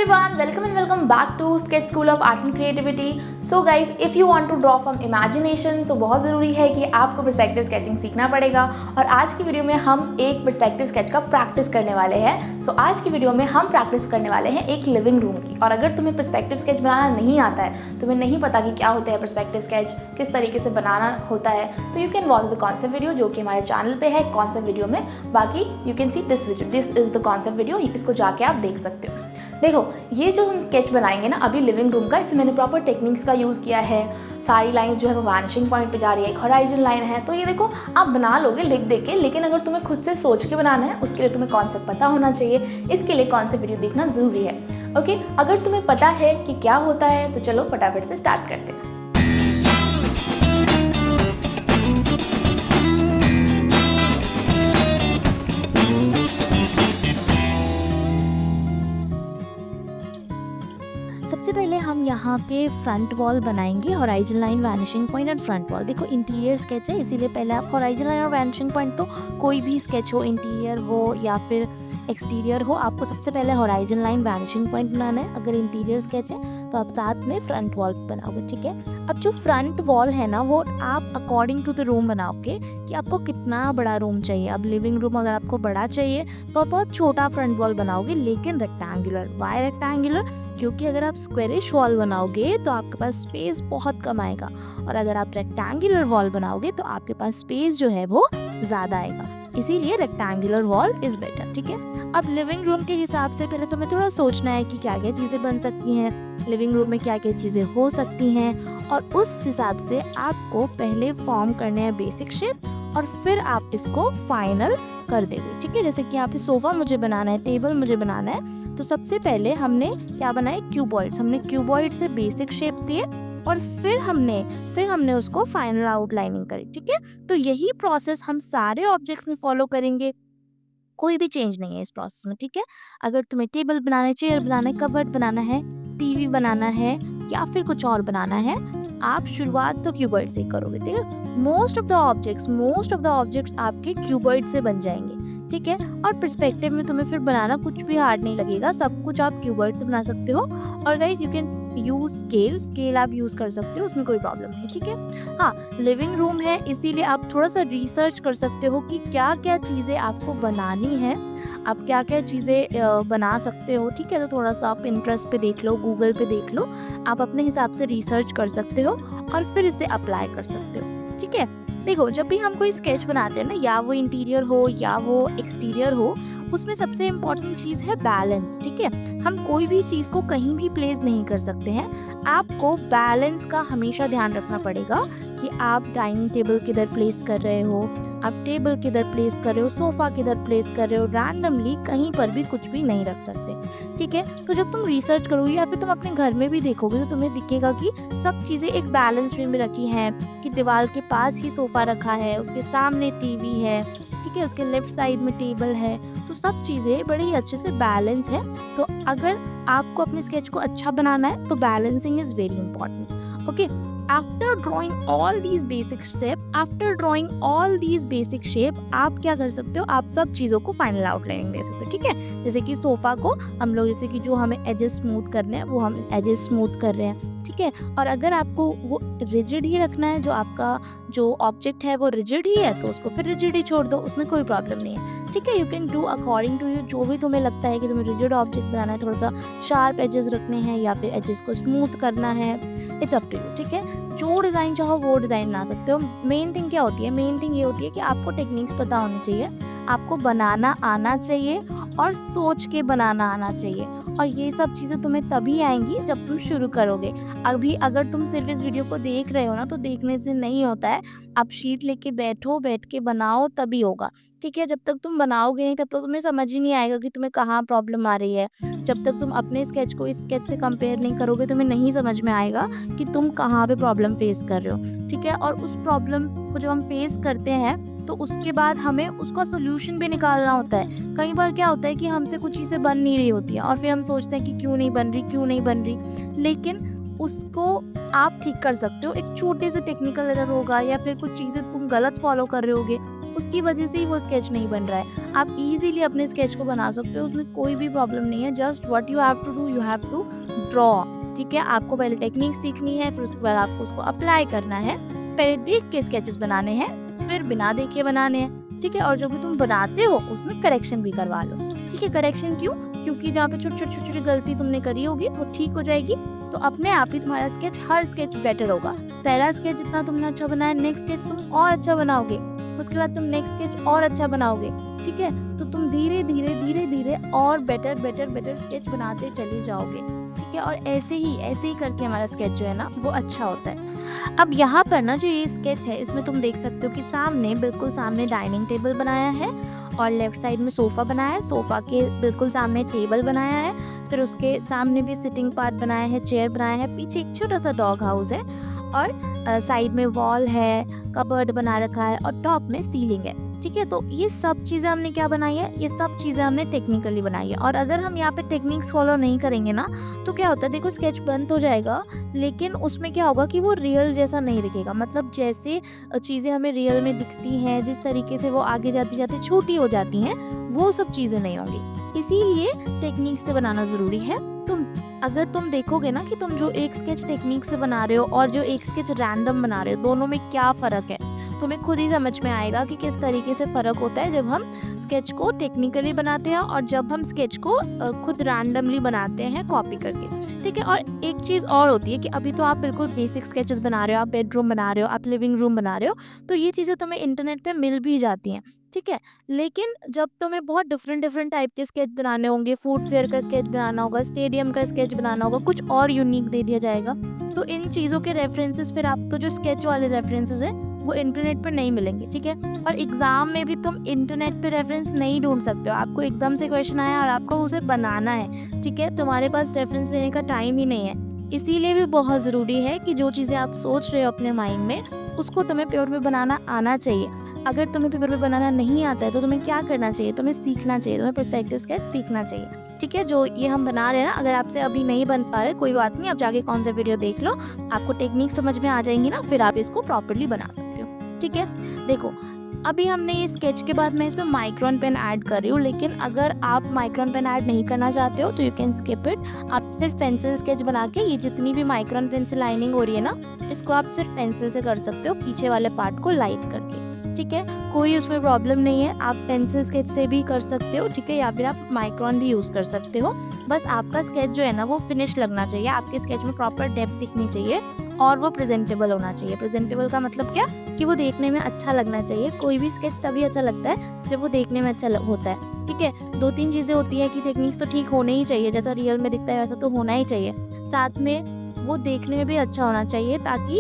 everyone, welcome and welcome back to Sketch School of Art and Creativity. So guys, if you want to draw from imagination, so बहुत ज़रूरी है कि आपको perspective sketching सीखना पड़ेगा। और आज की वीडियो में हम एक पर्सपेक्टिव स्केच का प्रैक्टिस करने वाले हैं। सो आज की वीडियो में हम प्रैक्टिस करने वाले हैं एक लिविंग रूम की। और अगर तुम्हें पर्सपेक्टिव स्केच बनाना नहीं आता है, तुम्हें नहीं पता कि क्या होता है पर्सपेक्टिव स्केच, किस तरीके से बनाना होता है, तो you can watch the concept video जो कि हमारे चैनल पे है कॉन्सेप्ट वीडियो में। बाकी you can see this video, this is the concept video, इसको जाके आप देख सकते हो। देखो, ये जो हम स्केच बनाएंगे ना अभी लिविंग रूम का, इसमें मैंने प्रॉपर टेक्निक्स का यूज़ किया है। सारी लाइंस जो है वो वैनिशिंग पॉइंट पे जा रही है, एक हॉराइजन लाइन है। तो ये देखो आप बना लोगे लिख देख के, लेकिन अगर तुम्हें खुद से सोच के बनाना है उसके लिए तुम्हें कॉन्सेप्ट पता होना चाहिए। इसके लिए कॉन्सेप्ट वीडियो देखना ज़रूरी है। ओके, अगर तुम्हें पता है कि क्या होता है तो चलो फटाफट से स्टार्ट करते हैं। सबसे पहले हम यहाँ पे फ्रंट वॉल बनाएंगे, horizon line, vanishing point and front wall. देखो इंटीरियर स्केच है, इसीलिए पहले आप हॉराइजन लाइन और वैनिशिंग पॉइंट, तो कोई भी स्केच हो, इंटीरियर हो या फिर एक्सटीरियर हो, आपको सबसे पहले हॉराइजन लाइन, वैनिशिंग पॉइंट बनाना है। अगर इंटीरियर स्केच है तो आप साथ में फ्रंट वॉल बनाओगे, ठीक है। अब जो फ्रंट वॉल है ना, वो आप अकॉर्डिंग टू द रूम बनाओगे कि आपको कितना बड़ा रूम चाहिए। अब लिविंग रूम अगर आपको बड़ा चाहिए तो आप बहुत छोटा फ्रंट वॉल बनाओगे, लेकिन रेक्टेंगुलर। Y rectangular? क्योंकि अगर आप स्क्वेरिश वॉल बनाओगे तो आपके पास स्पेस बहुत कम आएगा, और अगर आप रेक्टेंगुलर वॉल बनाओगे तो आपके पास स्पेस जो है वो ज़्यादा आएगा। इसीलिए रेक्टेंगुलर वॉल इज़ बेटर, ठीक है। अब लिविंग रूम के हिसाब से पहले तुम्हें थोड़ा सोचना है कि क्या क्या चीज़ें बन सकती हैं, लिविंग रूम में क्या क्या चीज़ें हो सकती हैं, और उस हिसाब से आपको पहले फॉर्म करने हैं बेसिक शेप, और फिर आप इसको फाइनल कर देंगे, ठीक है। जैसे कि यहाँ पे सोफ़ा मुझे बनाना है, टेबल मुझे बनाना है, तो सबसे पहले हमने क्या बनाए, क्यूबॉइड्स। हमने क्यूबॉइड से बेसिक शेप्स दिए और फिर हमने उसको फाइनल आउटलाइनिंग करी, ठीक है। तो यही प्रोसेस हम सारे ऑब्जेक्ट्स में फॉलो करेंगे, कोई भी चेंज नहीं है इस प्रोसेस में, ठीक है। अगर तुम्हें टेबल बनाना है, चेयर बनाना है, कबर्ड बनाना है, टीवी बनाना है या फिर कुछ और बनाना है, आप शुरुआत तो क्यूबॉइड से ही करोगे, ठीक है। मोस्ट ऑफ द ऑब्जेक्ट्स आपके क्यूबॉइड से बन जाएंगे, ठीक है। और पर्सपेक्टिव में तुम्हें फिर बनाना कुछ भी हार्ड नहीं लगेगा, सब कुछ आप क्यूबॉइड से बना सकते हो। और guys you can use scale आप यूज़ कर सकते हो, उसमें कोई प्रॉब्लम नहीं, ठीक है। हाँ, लिविंग रूम है इसीलिए आप थोड़ा सा रिसर्च कर सकते हो कि क्या क्या चीज़ें आपको बनानी है, आप क्या क्या चीज़ें बना सकते हो, ठीक है। तो थोड़ा सा आप पिंटरेस्ट पे देख लो, गूगल पे देख लो, आप अपने हिसाब से रिसर्च कर सकते हो और फिर इसे अप्लाई कर सकते हो, ठीक है। देखो, जब भी हम कोई स्केच बनाते हैं ना, या वो इंटीरियर हो या वो एक्सटीरियर हो, उसमें सबसे इम्पॉर्टेंट चीज़ है बैलेंस, ठीक है। हम कोई भी चीज़ को कहीं भी प्लेस नहीं कर सकते हैं, आपको बैलेंस का हमेशा ध्यान रखना पड़ेगा कि आप डाइनिंग टेबल किधर प्लेस कर रहे हो, आप टेबल किधर प्लेस कर रहे हो, सोफ़ा किधर प्लेस कर रहे हो, रैंडमली कहीं पर भी कुछ भी नहीं रख सकते, ठीक है। तो जब तुम रिसर्च करोगे या फिर तुम अपने घर में भी देखोगे तो तुम्हें दिखेगा कि सब चीज़ें एक बैलेंस वे में रखी हैं, कि दीवार के पास ही सोफ़ा रखा है, उसके सामने टीवी है, ठीक है, उसके लेफ्ट साइड में टेबल है, तो सब चीज़ें बड़े ही अच्छे से बैलेंस है। तो अगर आपको अपने स्केच को अच्छा बनाना है तो balancing is very important, okay. After drawing all these basic shape आप क्या कर सकते हो, आप सब चीज़ों को फाइनल आउटलाइनिंग दे सकते हो, ठीक है। जैसे कि सोफ़ा को हम लोग, जैसे कि जो हमें एजेस स्मूथ करने हैं वो हम एजेस स्मूथ कर रहे हैं, ठीक है। और अगर आपको वो रिजिड ही रखना है, जो आपका जो ऑब्जेक्ट है वो रिजिड ही है, तो उसको फिर रिजिड ही छोड़ दो, उसमें कोई प्रॉब्लम नहीं है, ठीक है। You can do according to you, जो भी तुम्हें लगता है कि तुम्हें रिजिड ऑब्जेक्ट बनाना है, थोड़ा सा शार्प एजेस रखने हैं या फिर एजेस को स्मूथ करना है, इट्स अप टू यू, ठीक है। जो डिज़ाइन चाहो वो डिज़ाइन बना सकते हो। मेन थिंग क्या होती है, मेन थिंग ये होती है कि आपको टेक्निक्स पता होनी चाहिए, आपको बनाना आना चाहिए और सोच के बनाना आना चाहिए, और ये सब चीज़ें तुम्हें तभी आएंगी जब तुम शुरू करोगे। अभी अगर तुम सिर्फ इस वीडियो को देख रहे हो ना, तो देखने से नहीं होता है, आप शीट लेके बैठो, बैठ के बनाओ, तभी होगा, ठीक है। जब तक तुम बनाओगे नहीं तब तक तुम्हें समझ ही नहीं आएगा कि तुम्हें कहाँ प्रॉब्लम आ रही है। जब तक तुम अपने स्केच को इस स्केच से कंपेयर नहीं करोगे, तुम्हें नहीं समझ में आएगा कि तुम कहाँ पे प्रॉब्लम फेस कर रहे हो, ठीक है। और उस प्रॉब्लम को जब हम फेस करते हैं तो उसके बाद हमें उसका सोल्यूशन भी निकालना होता है। कई बार क्या होता है कि हमसे कुछ चीज़ें बन नहीं रही होती हैं और फिर हम सोचते हैं कि क्यों नहीं बन रही, लेकिन उसको आप ठीक कर सकते हो। एक छोटे से टेक्निकल एरर होगा या फिर कुछ चीज़ें तुम गलत फॉलो कर रहे होगे, उसकी वजह से ही वो स्केच नहीं बन रहा है। आप ईज़िली अपने स्केच को बना सकते हो, उसमें कोई भी प्रॉब्लम नहीं है। Just what you have to do, you have to draw. ठीक है, आपको पहले टेक्निक सीखनी है, फिर उसके बाद आपको उसको अप्लाई करना है। पहले देख के स्केचेस बनाने हैं, फिर बिना देखे बनाने हैं। ठीक है, और जो भी तुम बनाते हो उसमें करेक्शन भी करवा लो। ठीक है, करेक्शन क्यों? क्योंकि जहाँ पे छोटी छोटी छोटी गलती तुमने करी होगी वो ठीक हो जाएगी, तो अपने आप ही तुम्हारा स्केच, हर स्केच बेटर होगा। पहला स्केच जितना तुमने अच्छा बनाया, नेक्स्ट स्केच तुम और अच्छा बनाओगे, उसके बाद तुम नेक्स्ट स्केच और अच्छा बनाओगे। ठीक है, तो तुम धीरे धीरे धीरे धीरे और बेटर बेटर बेटर स्केच बनाते चले जाओगे। ठीक है, और ऐसे ही करके हमारा स्केच जो है ना वो अच्छा होता है। अब यहाँ पर ना जो ये स्केच है, इसमें तुम देख सकते हो कि सामने, बिल्कुल सामने डाइनिंग टेबल बनाया है और लेफ्ट साइड में सोफ़ा बनाया है। सोफ़ा के बिल्कुल सामने टेबल बनाया है, फिर उसके सामने भी सिटिंग पार्ट बनाया है, चेयर बनाया है। पीछे एक छोटा सा डॉग हाउस है और साइड में वॉल है, कबर्ड बना रखा है और टॉप में सीलिंग है। ठीक है, तो ये सब चीज़ें हमने क्या बनाई है, ये सब चीज़ें हमने टेक्निकली बनाई है। और अगर हम यहाँ पे टेक्निक्स फॉलो नहीं करेंगे ना, तो क्या होता है, देखो स्केच बन तो जाएगा, लेकिन उसमें क्या होगा कि वो रियल जैसा नहीं दिखेगा। मतलब जैसे चीज़ें हमें रियल में दिखती हैं, जिस तरीके से वो आगे जाती जाती छोटी हो जाती हैं, वो सब चीज़ें नहीं होंगी। इसीलिए टेक्निक से बनाना ज़रूरी है। अगर तुम देखोगे ना कि तुम जो एक स्केच टेक्निक से बना रहे हो और जो एक स्केच रैंडम बना रहे हो, दोनों में क्या फ़र्क है, तुम्हें खुद ही समझ में आएगा कि किस तरीके से फ़र्क होता है जब हम स्केच को टेक्निकली बनाते हैं और जब हम स्केच को खुद रैंडमली बनाते हैं कॉपी करके। ठीक है, और एक चीज़ और होती है कि अभी तो आप बिल्कुल बेसिक स्केचेस बना रहे हो, आप बेडरूम बना रहे हो, आप लिविंग रूम बना रहे हो, तो ये चीज़ें तुम्हें इंटरनेट पे मिल भी जाती हैं। ठीक है, लेकिन जब तुम्हें बहुत डिफरेंट टाइप के स्केच बनाने होंगे, फूड फेयर का स्केच बनाना होगा, स्टेडियम का स्केच बनाना होगा, कुछ और यूनिक दे दिया जाएगा, तो इन चीज़ों के रेफरेंसेस, फिर आपको जो स्केच वाले रेफरेंसेस हैं वो इंटरनेट पर नहीं मिलेंगे। ठीक है, और एग्ज़ाम में भी तुम इंटरनेट पे रेफरेंस नहीं ढूंढ सकते हो। आपको एकदम से क्वेश्चन आया और आपको उसे बनाना है, ठीक है, तुम्हारे पास रेफरेंस लेने का टाइम ही नहीं है। इसीलिए भी बहुत ज़रूरी है कि जो चीज़ें आप सोच रहे हो अपने माइंड में, उसको तुम्हें पेपर पे बनाना आना चाहिए। अगर तुम्हें पेपर पे बनाना नहीं आता है तो तुम्हें क्या करना चाहिए, तुम्हें सीखना चाहिए, तुम्हें पर्सपेक्टिव स्केच सीखना चाहिए। ठीक है, जो ये हम बना रहे हैं ना, अगर आपसे अभी नहीं बन पा रहे, कोई बात नहीं, आप जाके कौन सा वीडियो देख लो, आपको टेक्निक समझ में आ जाएंगी ना, फिर आप इसको प्रॉपरली बना सकते हो। ठीक है, देखो अभी हमने ये स्केच के बाद मैं इसमें माइक्रोन पेन ऐड कर रही हूँ, लेकिन अगर आप माइक्रोन पेन ऐड नहीं करना चाहते हो तो यू कैन स्किप इट। आप सिर्फ पेंसिल स्केच बना के, ये जितनी भी माइक्रोन पेन से लाइनिंग हो रही है ना, इसको आप सिर्फ पेंसिल से कर सकते हो, पीछे वाले पार्ट को लाइट करके। ठीक है, कोई उसमें प्रॉब्लम नहीं है, आप पेंसिल स्केच से भी कर सकते हो। ठीक है, या फिर आप माइक्रोन भी यूज़ कर सकते हो। बस आपका स्केच जो है ना वो फिनिश लगना चाहिए, आपके स्केच में प्रॉपर डेप्थ दिखनी चाहिए और वो प्रेजेंटेबल होना चाहिए। प्रेजेंटेबल का मतलब क्या, कि वो देखने में अच्छा लगना चाहिए। कोई भी स्केच तभी अच्छा लगता है जब वो देखने में अच्छा होता है। ठीक है, 2-3 चीज़ें होती हैं कि टेक्निक्स तो ठीक होने ही चाहिए, जैसा रियल में दिखता है वैसा तो होना ही चाहिए, साथ में वो देखने में भी अच्छा होना चाहिए, ताकि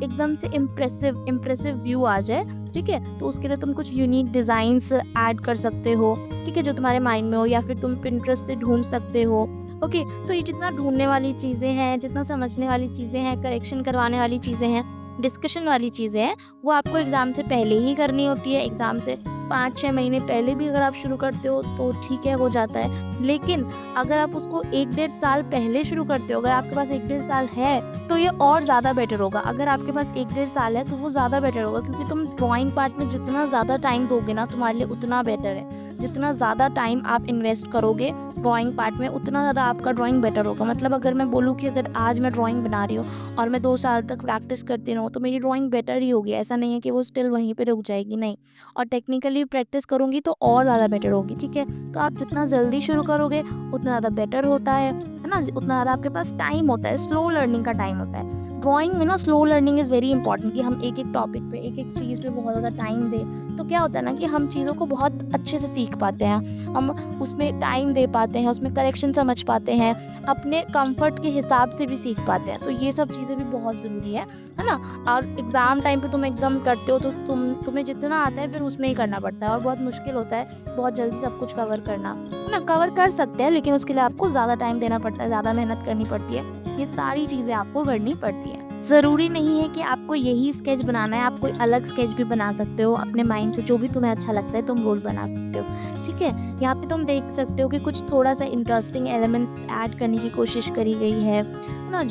एकदम से इम्प्रेसिव व्यू आ जाए। ठीक है, तो उसके लिए तुम कुछ यूनिक डिज़ाइंस ऐड कर सकते हो। ठीक है, जो तुम्हारे माइंड में हो, या फिर तुम पिंटरेस्ट से ढूंढ सकते हो। ओके, तो ये जितना ढूंढने वाली चीज़ें हैं, जितना समझने वाली चीज़ें हैं, करेक्शन करवाने वाली चीज़ें हैं, डिस्कशन वाली चीज़ें हैं, वो आपको एग्ज़ाम से पहले ही करनी होती है। एग्ज़ाम से 5-6 महीने पहले भी अगर आप शुरू करते हो तो ठीक है, हो जाता है। लेकिन अगर आप उसको 1-1.5 साल पहले शुरू करते हो, अगर आपके पास 1-1.5 साल है तो ये और ज़्यादा बेटर होगा। अगर आपके पास 1-1.5 साल है तो वो ज़्यादा बेटर होगा, क्योंकि तुम ड्राइंग पार्ट में जितना ज़्यादा टाइम दोगे ना, तुम्हारे लिए उतना बेटर है। जितना ज़्यादा टाइम आप इन्वेस्ट करोगे ड्राइंग पार्ट में, उतना ज़्यादा आपका ड्राइंग बेटर होगा। मतलब अगर मैं बोलूँ कि अगर आज मैं ड्राइंग बना रही हूँ और मैं 2 साल तक प्रैक्टिस करती रहूँ तो मेरी ड्राइंग बेटर ही होगी। ऐसा नहीं है कि वो स्टिल वहीं पे रुक जाएगी, नहीं। और टेक्निकली प्रैक्टिस करूँगी तो और ज़्यादा बेटर होगी। ठीक है, तो आप जितना जल्दी शुरू करोगे उतना ज़्यादा बेटर होता है ना, उतना ज़्यादा आपके पास टाइम होता है, स्लो लर्निंग का टाइम होता है। ड्राइंग में ना slow learning is very important, कि हम एक एक टॉपिक पे, एक एक चीज़ पे बहुत ज़्यादा टाइम दें। तो क्या होता है ना कि हम चीज़ों को बहुत अच्छे से सीख पाते हैं, हम उसमें टाइम दे पाते हैं, उसमें करेक्शन समझ पाते हैं, अपने कंफर्ट के हिसाब से भी सीख पाते हैं। तो ये सब चीज़ें भी बहुत ज़रूरी है ना। और एग्ज़ाम टाइम पे तुम एकदम करते हो तो तुम्हें जितना आता है फिर उसमें ही करना पड़ता है, और बहुत मुश्किल होता है बहुत जल्दी सब कुछ कवर करना, है ना। कवर कर सकते हैं, लेकिन उसके लिए आपको ज़्यादा टाइम देना पड़ता है, ज़्यादा मेहनत करनी पड़ती है, ये सारी चीज़ें आपको करनी पड़ती हैं। ज़रूरी नहीं है कि आपको यही स्केच बनाना है, आप कोई अलग स्केच भी बना सकते हो अपने माइंड से, जो भी तुम्हें अच्छा लगता है तुम वो बना सकते हो। ठीक है, यहाँ पे तुम देख सकते हो कि कुछ थोड़ा सा इंटरेस्टिंग एलिमेंट्स ऐड करने की कोशिश करी गई है ना।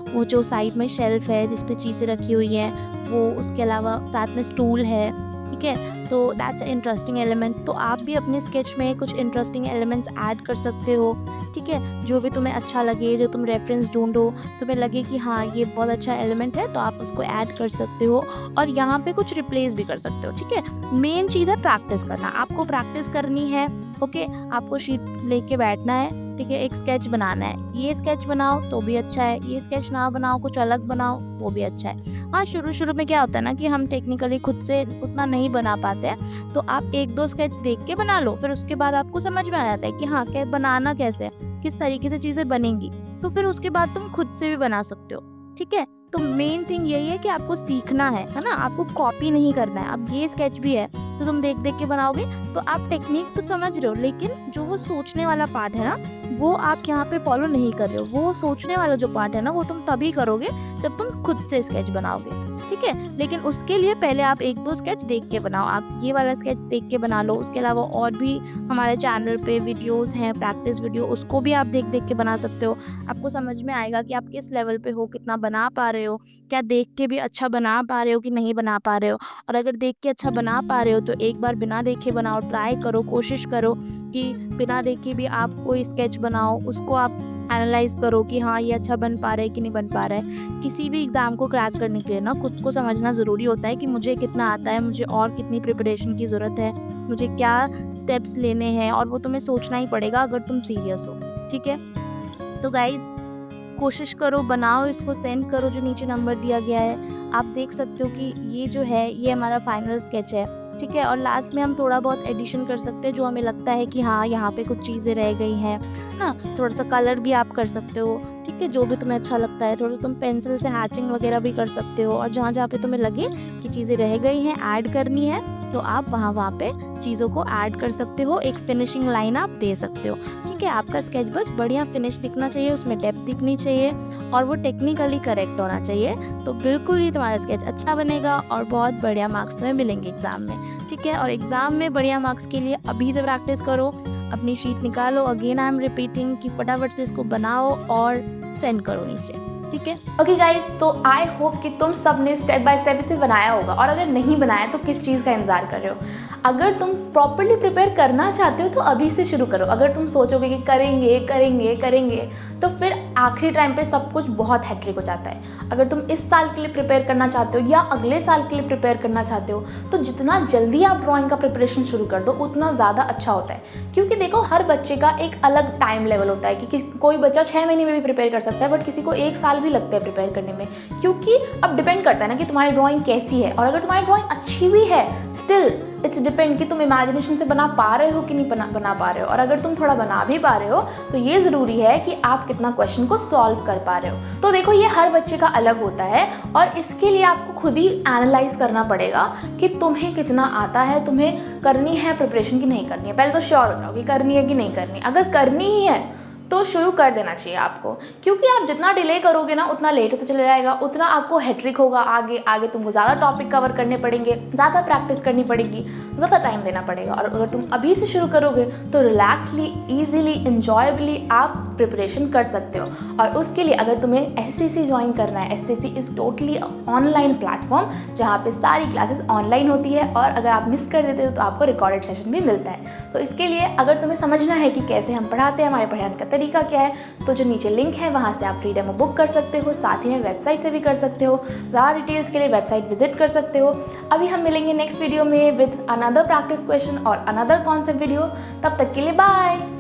वो जो साइड में शेल्फ है जिस पे चीज़ें रखी हुई हैं, वो, उसके अलावा साथ में स्टूल है, ठीक है। तो दैट्स इंटरेस्टिंग एलिमेंट। तो आप भी अपने स्केच में कुछ इंटरेस्टिंग एलिमेंट्स ऐड कर सकते हो, ठीक है। जो भी तुम्हें अच्छा लगे, जो तुम रेफरेंस ढूंढो, तुम्हें लगे कि हाँ ये बहुत अच्छा एलिमेंट है, तो आप उसको ऐड कर सकते हो और यहाँ पे कुछ रिप्लेस भी कर सकते हो, ठीक है। मेन चीज़ है प्रैक्टिस करना, आपको प्रैक्टिस करनी है। ओके, आपको शीट लेके बैठना है, ठीक है, एक स्केच बनाना है। ये स्केच बनाओ तो भी अच्छा है, ये स्केच ना बनाओ, कुछ अलग बनाओ, वो भी अच्छा है। हाँ, शुरू में क्या होता है ना कि हम टेक्निकली खुद से उतना नहीं बना पाते हैं, तो आप 1-2 स्केच देख के बना लो, फिर उसके बाद आपको समझ में आ जाता है कि हाँ, क्या बनाना कैसे है, किस तरीके से चीज़ें बनेंगी, तो फिर उसके बाद तुम खुद से भी बना सकते हो, ठीक है। तो मेन थिंग यही है कि आपको सीखना है ना, आपको कॉपी नहीं करना है। अब ये स्केच भी है तो तुम देख के बनाओगे तो आप टेक्निक तो समझ रहे हो, लेकिन जो वो सोचने वाला पार्ट है ना, वो आप यहाँ पे फॉलो नहीं कर रहे हो। वो सोचने वाला जो पार्ट है ना, वो तुम तभी करोगे जब तुम खुद से स्केच बनाओगे, ठीक है। लेकिन उसके लिए पहले आप 1-2 स्केच देख के बनाओ। आप ये वाला स्केच देख के बना लो, उसके अलावा और भी हमारे चैनल पे वीडियोस हैं, प्रैक्टिस वीडियो, उसको भी आप देख के बना सकते हो। आपको समझ में आएगा कि आप किस लेवल पे हो, कितना बना पा रहे हो, क्या देख के भी अच्छा बना पा रहे हो कि नहीं बना पा रहे हो। और अगर देख के अच्छा बना पा रहे हो तो एक बार बिना देखे बनाओ, ट्राई करो, कोशिश करो कि बिना देखे भी आप कोई स्केच बनाओ, उसको आप एनालाइज करो कि हाँ ये अच्छा बन पा रहा है कि नहीं बन पा रहा है। किसी भी एग्ज़ाम को क्रैक करने के लिए ना खुद को समझना ज़रूरी होता है कि मुझे कितना आता है, मुझे और कितनी प्रिपरेशन की ज़रूरत है, मुझे क्या स्टेप्स लेने हैं, और वो तुम्हें सोचना ही पड़ेगा अगर तुम सीरियस हो, ठीक है। तो गाइज़, कोशिश करो, बनाओ, इसको सेंड करो जो नीचे नंबर दिया गया है। आप देख सकते हो कि ये जो है ये हमारा फाइनल स्केच है, ठीक है। और लास्ट में हम थोड़ा बहुत एडिशन कर सकते हैं जो हमें लगता है कि हाँ यहाँ पे कुछ चीज़ें रह गई हैं ना, थोड़ा सा कलर भी आप कर सकते हो, ठीक है, जो भी तुम्हें अच्छा लगता है। थोड़ा तुम पेंसिल से हैचिंग वगैरह भी कर सकते हो, और जहाँ जहाँ पे तुम्हें लगे कि चीज़ें रह गई हैं, ऐड करनी है, तो आप वहाँ पे चीज़ों को ऐड कर सकते हो। एक फिनिशिंग लाइन आप दे सकते हो, ठीक है। आपका स्केच बस बढ़िया फिनिश दिखना चाहिए, उसमें डेप्थ दिखनी चाहिए और वो टेक्निकली करेक्ट होना चाहिए, तो बिल्कुल ही तुम्हारा स्केच अच्छा बनेगा और बहुत बढ़िया मार्क्स तुम्हें मिलेंगे एग्ज़ाम में, ठीक है। और एग्ज़ाम में बढ़िया मार्क्स के लिए अभी से प्रैक्टिस करो, अपनी शीट निकालो, अगेन आई एम रिपीटिंग कि फटाफट से इसको बनाओ और सेंड करो नीचे, ठीक है। ओके गाइज, तो आई होप कि तुम सब ने स्टेप बाय स्टेप इसे बनाया होगा, और अगर नहीं बनाया तो किस चीज़ का इंतज़ार कर रहे हो। अगर तुम प्रॉपरली प्रिपेयर करना चाहते हो तो अभी से शुरू करो। अगर तुम सोचोगे कि करेंगे करेंगे करेंगे तो फिर आखिरी टाइम पे सब कुछ बहुत हैट्रिक हो जाता है। अगर तुम इस साल के लिए प्रिपेयर करना चाहते हो या अगले साल के लिए प्रिपेयर करना चाहते हो तो जितना जल्दी आप ड्राइंग का प्रिपरेशन शुरू कर दो उतना ज़्यादा अच्छा होता है। क्योंकि देखो, हर बच्चे का एक अलग टाइम लेवल होता है कि कोई बच्चा 6 महीने में भी प्रिपेयर कर सकता है, बट किसी को 1 साल भी लगता है प्रिपेयर करने में। क्योंकि अब डिपेंड करता है ना कि तुम्हारी ड्राइंग कैसी है, और अगर तुम्हारी ड्राइंग अच्छी भी है स्टिल इट्स डिपेंड कि तुम इमेजिनेशन से बना पा रहे हो कि नहीं बना पा रहे हो। और अगर तुम थोड़ा बना भी पा रहे हो तो ये ज़रूरी है कि आप कितना क्वेश्चन को सॉल्व कर पा रहे हो। तो देखो, ये हर बच्चे का अलग होता है और इसके लिए आपको खुद ही एनालाइज करना पड़ेगा कि तुम्हें कितना आता है, तुम्हें करनी है प्रिपरेशन की नहीं करनी है। पहले तो श्योर हो जाओ कि करनी है कि नहीं करनी। अगर करनी ही है तो शुरू कर देना चाहिए आपको, क्योंकि आप जितना डिले करोगे ना उतना लेट होता चला जाएगा, उतना आपको हैट्रिक होगा। आगे आगे तुमको ज़्यादा टॉपिक कवर करने पड़ेंगे, ज़्यादा प्रैक्टिस करनी पड़ेगी, ज़्यादा टाइम देना पड़ेगा। और अगर तुम अभी से शुरू करोगे तो रिलैक्सली, ईजिली, इंजॉयबली आप प्रिपरेशन कर सकते हो। और उसके लिए अगर तुम्हें SCC ज्वाइन करना है, SCC is totally online platform जहाँ पे सारी क्लासेस ऑनलाइन होती है, और अगर आप मिस कर देते हो तो आपको रिकॉर्डेड सेशन भी मिलता है। तो इसके लिए अगर तुम्हें समझना है कि कैसे हम पढ़ाते हैं, हमारे पढ़ाने का तरीका क्या है, तो जो नीचे लिंक है वहाँ से आप फ्री डेमो बुक कर सकते हो, साथ ही में वेबसाइट से भी कर सकते हो। ज़्यादा डिटेल्स के लिए वेबसाइट विजिट कर सकते हो। अभी हम मिलेंगे नेक्स्ट वीडियो में विद अनदर प्रैक्टिस क्वेश्चन और अनदर कॉन्सेप्ट वीडियो। तब तक के लिए बाय।